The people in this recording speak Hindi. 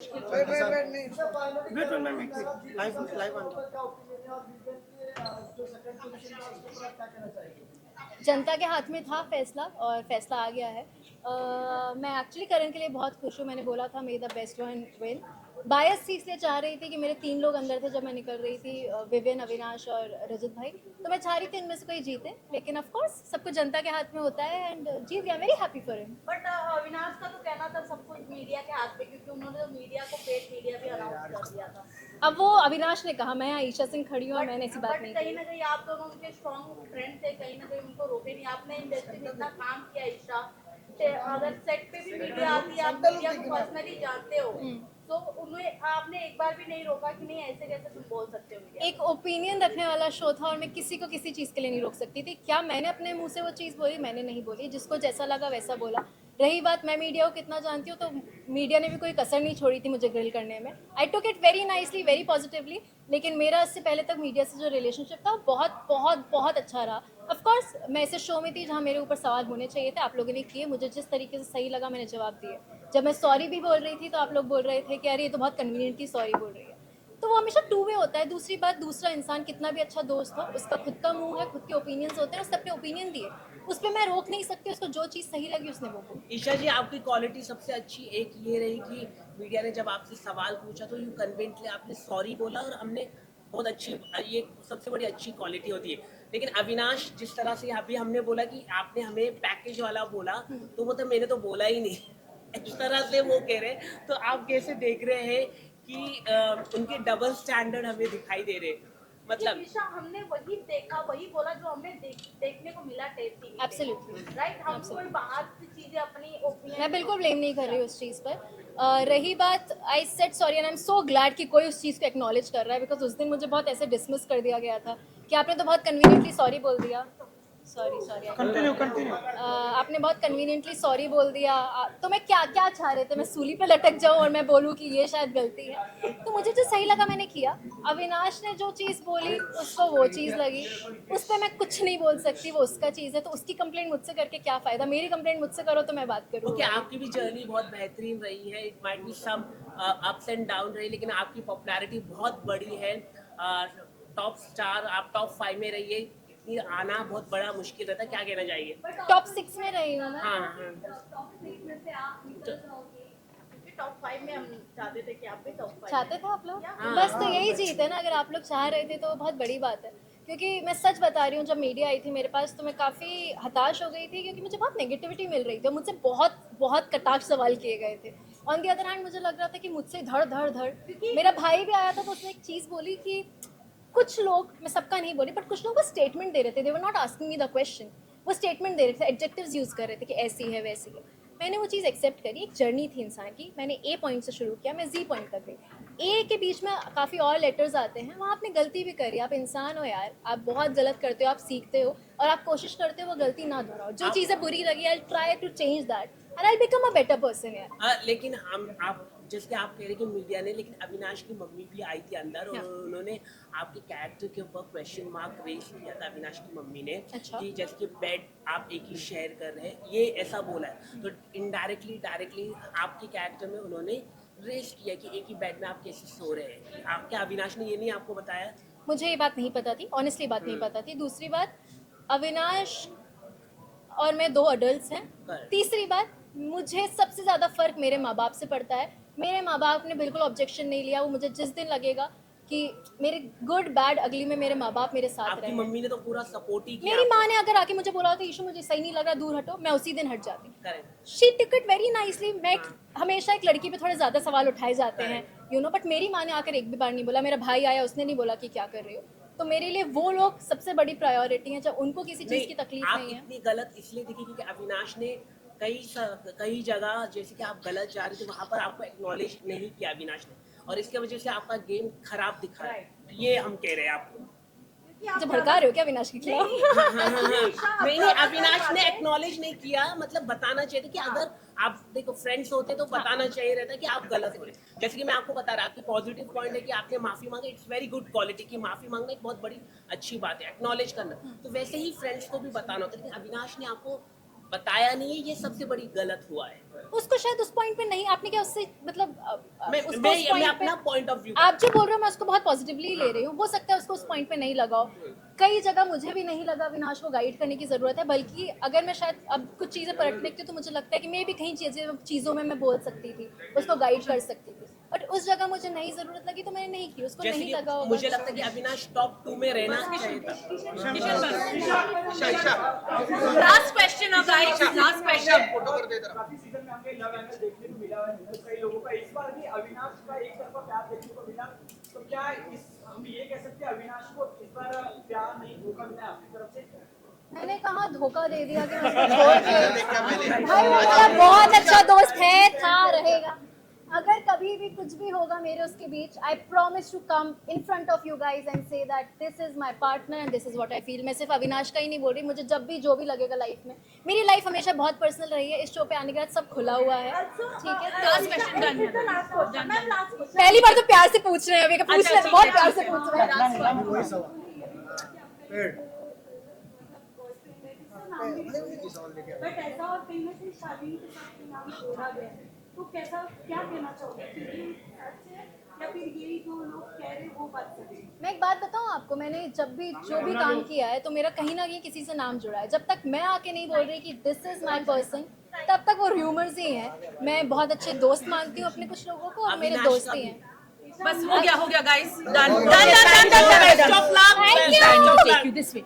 Wait one ma'am, live live on. जनता के हाथ में था फैसला और फैसला आ गया है। मैं एक्चुअली करण के लिए बहुत खुश हूँ। मैंने बोला था may the best one win. Bias थी इसलिए चाह रही थी कि मेरे 3 लोग अंदर थे जब मैं निकल रही थी, विवेन, अविनाश और रजत भाई। तो मैं चाह रही थी इनमें से कोई जीते, लेकिन ऑफ कोर्स सब कुछ जनता के हाथ में होता है एंड जीत गया। Very happy for him. But Avinash का तो कहना था सब कुछ मीडिया के हाथ में, क्योंकि उन्होंने तो मीडिया को पेड मीडिया भी अनाउंस कर दिया था। अब वो अविनाश ने कहा, मैं ईशा सिंह खड़ी हूँ और मैंने ऐसी बात नहीं कहीं की। ना कहीं आप दोनों उनके स्ट्रॉन्ग फ्रेंड थे, कहीं ना कहीं उनको रोके नहीं। आपने इंडस्ट्री में इतना काम किया ईशा, अगर सेट पे भी मीडिया आती है, आप मीडिया को पर्सनली जानते हो, तो उन्हें आपने एक बार भी नहीं रोका कि नहीं ऐसे कैसे तुम बोल सकते हो मीडिया। एक ओपिनियन रखने वाला शो था और मैं किसी को किसी चीज़ के लिए नहीं रोक सकती थी। क्या मैंने अपने मुंह से वो चीज़ बोली? मैंने नहीं बोली। जिसको जैसा लगा वैसा बोला। रही बात मैं मीडिया को कितना जानती हूँ, तो मीडिया ने भी कोई कसर नहीं छोड़ी थी मुझे ग्रिल करने में। I took it very nicely, very positively. लेकिन मेरा इससे पहले तक मीडिया से जो रिलेशनशिप था बहुत बहुत बहुत अच्छा रहा। ऑफ कोर्स मैं ऐसे शो में थी जहाँ मेरे ऊपर सवाल होने चाहिए थे, आप लोगों ने किए। मुझे जिस तरीके से सही लगा मैंने जवाब दिए। जब मैं सॉरी भी बोल रही थी तो आप लोग बोल रहे थे कि अरे ये तो बहुत कन्वीनियंटली सॉरी बोल रही है। तो वो हमेशा टू वे होता है। दूसरी बात, दूसरा इंसान कितना भी अच्छा दोस्त हो, उसका खुद का मुंह है, खुद के ओपिनियंस होते हैं, उसने अपने ओपिनियन दिए, उस पर मैं रोक नहीं सकती। उसको जो चीज़ सही लगी उसने वो बोली। ईशा जी, आपकी क्वालिटी सबसे अच्छी एक ये रही कि मीडिया ने जब आपसे सवाल पूछा तो यू कन्विंटली आपने सॉरी बोला, और हमने बहुत अच्छी, ये सबसे बड़ी अच्छी क्वालिटी होती है। लेकिन अविनाश, जिस तरह से अभी हमने बोला कि आपने हमें पैकेज वाला बोला, तो वो तो मैंने तो बोला ही नहीं इस तरह से वो कह रहे हैं। तो आप कैसे देख रहे हैं कि उनके डबल स्टैंडर्ड हमें दिखाई दे रहे हैं? मतलब ईशा, हमने वही देखा, वही बोला जो हमें देखने को मिला टेप टीवी पे। एब्सोल्युटली राइट, हम कोई बाहर की चीजें अपनी ओपिनियन मैं बिल्कुल ब्लेम नहीं कर रही उस चीज़ पर। रही बात, I said sorry and I am so glad कि कोई उस चीज़ को एक्नॉलेज कर रहा है, बिकॉज उस दिन मुझे बहुत ऐसे डिसमिस कर दिया गया था कि आपने तो बहुत कन्वीनियंटली सॉरी बोल दिया। Sorry sorry continue. आपने बहुत कन्वीनियंटली सॉरी बोल दिया। तो मैं क्या क्या चाह रहे थे? मैं सूली पे लटक जाऊं और मैं बोलूं कि ये शायद गलती है? तो मुझे जो सही लगा मैंने किया। अविनाश ने जो चीज़ बोली उसको वो चीज़ लगी, उस पर मैं कुछ नहीं बोल सकती, वो उसका चीज़ है। तो उसकी कंप्लेंट मुझसे करके क्या फ़ायदा? मेरी कंप्लेंट मुझसे करो तो मैं बात करूँ। ओके, आपकी भी जर्नी बहुत बेहतरीन रही है। It might be some ups and down रही, लेकिन आपकी पॉपुलैरिटी बहुत बड़ी है। टॉप स्टार, आप टॉप 5 में रही है। इतनी आना बहुत बड़ा मुश्किल रहता है। क्या कहना चाहिए? टॉप 6 में रही हूँ मैं। हाँ हाँ। टॉप 5 में हम चाहते थे कि आप भी टॉप 5 चाहते थे आप लोग? हाँ। बस तो यही जीत है ना। अगर आप लोग चाह रहे थे तो बहुत बड़ी बात है। क्योंकि मैं सच बता रही हूँ, जब मीडिया आई थी मेरे पास तो मैं काफ़ी हताश हो गई थी, क्योंकि मुझे बहुत नेगेटिविटी मिल रही थी और मुझसे बहुत बहुत कटाक्ष सवाल किए गए थे। ऑन दी अदर हैंड मुझे लग रहा था कि मुझसे धड़ धड़ धड़। मेरा भाई भी आया था तो उसने एक चीज़ बोली कि कुछ लोग, मैं सबका नहीं बोली, बट कुछ लोग वो स्टेटमेंट दे रहे थे। They were not asking me the question. वो स्टेटमेंट दे रहे थे, एडजेक्टिव्स यूज़ कर रहे थे कि ऐसी है वैसी है। मैंने वो चीज़ एक्सेप्ट करी। एक जर्नी थी इंसान की। मैंने ए पॉइंट से शुरू किया, मैं जी पॉइंट तक गई। ए के बीच में काफ़ी और लेटर्स आते हैं, वहाँ आपने गलती भी करी। आप इंसान हो यार, आप बहुत गलत करते हो, आप सीखते हो और आप कोशिश करते हो वो गलती ना दोहराओ। जो चीज़ें बुरी लगी, I try to change that and I become a better person यार। लेकिन हम आप जैसे आप कह रहे कि मीडिया ने, लेकिन अविनाश की मम्मी भी आई थी अंदर, और हाँ। उन्होंने आपके कैरेक्टर के ऊपर क्वेश्चन मार्क रेज किया था अविनाश की मम्मी ने। अच्छा। कि जैसे कि बेड आप एक ही शेयर कर रहे हैं, ये ऐसा बोला है। तो इनडायरेक्टली डायरेक्टली आपके कैरेक्टर में उन्होंने रेज किया कि एक ही बेड में आप कैसे सो रहे हैं। आप क्या अविनाश ने ये नहीं आपको बताया? मुझे ये बात नहीं पता थी, ऑनेस्टली बात नहीं पता थी। दूसरी बात, अविनाश और मैं 2 अडल्ट्स हैं। Correct. तीसरी बात, मुझे सबसे ज़्यादा फ़र्क मेरे माँ बाप से पड़ता है। मेरे माँ बाप ने बिल्कुल ऑब्जेक्शन नहीं लिया। वो मुझे जिस दिन लगेगा कि मेरे गुड बैड अगली में मेरे माँ बाप मेरे साथ आपकी रहे। मम्मी ने तो पूरा सपोर्ट ही किया मेरी माँ आपको। ने अगर आके मुझे बोला होता ईशू मुझे सही नहीं लग रहा, दूर हटो, मैं उसी दिन हट जाती। Correct. She took it very nicely. हमेशा एक लड़की पे थोड़े ज़्यादा सवाल उठाए जाते हैं, यू नो, बट मेरी माँ ने आकर एक भी बार नहीं बोला। मेरा भाई आया, उसने नहीं बोला कि क्या कर रही हो। तो मेरे लिए वो लोग सबसे बड़ी प्रायोरिटी है। जब उनको किसी चीज़ की तकलीफ आप नहीं है। इतनी गलत इसलिए दिखी क्योंकि अविनाश ने कई जगह जैसे कि आप गलत जा रहे थे, वहां पर आपको एक्नॉलेज नहीं किया अविनाश ने, और इसके वजह से आपका गेम खराब दिखा है। ये हम कह रहे हैं आपको। मुझे भड़का रहे हो क्या अविनाश के खिलाफ? नहीं नहीं, अविनाश ने एक्नॉलेज नहीं किया। मतलब बताना चाहिए था कि अगर आप देखो फ्रेंड्स होते तो बताना चाहिए रहता कि आप गलत हो रहे। जैसे कि मैं आपको बता रहा, आपकी पॉजिटिव पॉइंट है कि आपने माफी मांगी। इट्स वेरी गुड क्वालिटी कि माफी मांगना एक बहुत बड़ी अच्छी बात है, एक्नॉलेज करना। तो वैसे ही फ्रेंड्स को भी बताना होता है। लेकिन अविनाश ने आपको बताया नहीं है, ये सबसे बड़ी गलत हुआ है। उसको शायद उस पॉइंट पे नहीं, आपने क्या उससे मतलब मैं उसको मैं उस मैं point पे- अपना पॉइंट ऑफ व्यू आप जो बोल रहे हो मैं उसको बहुत पॉजिटिवली ले रही हूँ, हो सकता है उसको उस पॉइंट पे नहीं लगा हो। कई जगह मुझे भी नहीं लगा अविनाश को गाइड करने की ज़रूरत है, बल्कि अगर मैं शायद अब कुछ चीज़ें पलट देखती हूँ तो मुझे लगता है कि मैं भी कहीं चीज़ों में मैं बोल सकती थी, उसको गाइड कर सकती थी, बट उस जगह मुझे नहीं ज़रूरत लगी तो मैंने नहीं की, उसको जैसे नहीं कि लगा होगा। मुझे लगता है कि अविनाश टॉप 2 में रहना चाहिए था। Last question of guys, last question. काफी सीजन में हमें लव एंगल देखने को मिला है कई लोगों का, इस बार भी अविनाश का एक तरफा प्यार देखने को मिला, तो क्या हम ये कह सकते हैं अविनाश को इस बार प्यार नहीं धोखा मिला है आपकी तरफ से? मैंने कहा धोखा दे दिया कि मैं उसको छोड़ के भाई वो मेरा बहुत अच्छा दोस्त है, था, रहेगा। अगर कभी भी कुछ भी होगा मेरे उसके बीच, I promise to come in front of you guys and say that this is my partner and this is what I feel. मैं सिर्फ अविनाश का ही नहीं बोल रही, मुझे जब भी जो भी लगेगा लाइफ में, मेरी लाइफ हमेशा बहुत पर्सनल रही है, इस शो पे आने के बाद सब खुला हुआ है, ठीक है। लास्ट क्वेश्चन डन है। Last question ma'am, last question. पहली बार तो प्यार से पूछ रहे हैं, अभी का पूछ रहे हैं, बहुत प्यार से पूछ रहे हैं। बट ऐसा और कहीं ना कहीं शादी के साथ नाम जोड़ा गया है, तो कैसा क्या कहना चाहोगे कि ये सच है या फिर यही जो लोग कह रहे हैं वो बात सच है? मैं एक बात बताऊं आपको, मैंने जब भी जो भी काम किया है तो मेरा कहीं ना कहीं किसी से नाम जुड़ा है। जब तक मैं आके नहीं बोल रही कि दिस इज माय पर्सन, तब तक वो र्यूमर्स ही हैं। मैं बहुत अच्छे दोस्त मानती हूँ अपने कुछ लोगों को, और मेरे अविनाश दोस्त का ही भी। हैं। बस हो गया guys, done done done done. Best of luck, Thank you. Thank you, take you this way.